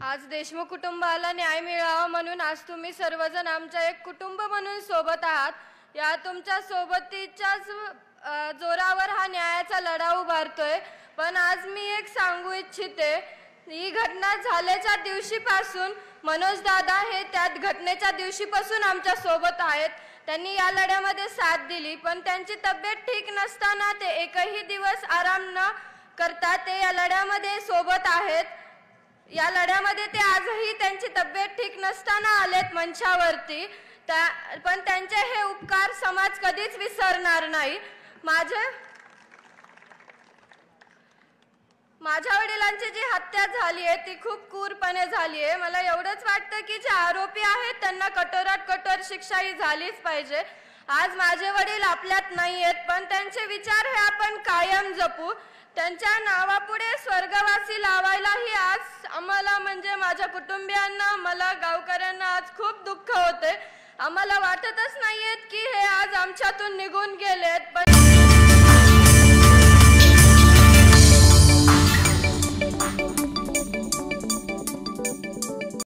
आज देशमुख कुटुंबाला न्याय मिळावा म्हणून आज तुम्ही सर्वजण आमच्या एक कुटुंब म्हणून सोबत आहात। या तुमच्या सोबतीच्याच जोरावर हा न्यायाचा लढा उभारतोय। पण आज मी एक सांगू इच्छिते, ही घटना झाल्याच्या दिवशीपासून मनोज दादा हे त्या घटनेच्या दिवशीपासून आमच्या सोबत आहेत। त्यांनी या लढ्यामध्ये साथ दिली, पण त्यांची तब्येत ठीक नसताना ते एकही दिवस आराम न करता ते या लढ्यामध्ये सोबत आहेत। या लढ्यामध्ये ते आजही त्यांची तब्येत ठीक नसताना आलेत मंचावरती, पण त्यांचे हे उपकार समाज कधीच विसरणार नाही। माझ्या वडिलांची जी हत्या झाली आहे ती खूप क्रूरपणे झाली आहे। मला एवढंच वाटतं की जे आरोपी आहेत त्यांना कठोरात कठोर शिक्षा ही झालीच पाहिजे। आज माझे वडील आपल्यात नाही आहेत, पण त्यांचे विचार हे आपण कायम जपू। त्यांच्या नावापुढे स्वर्गवासी लावायलाही आज आम्हाला म्हणजे माझ्या कुटुंबियांना, मला गावकऱ्यांना आज खूप दुःख होते। आम्हाला वाटतच नाहीये की हे आज आमच्यातून निघून गेलेत, पण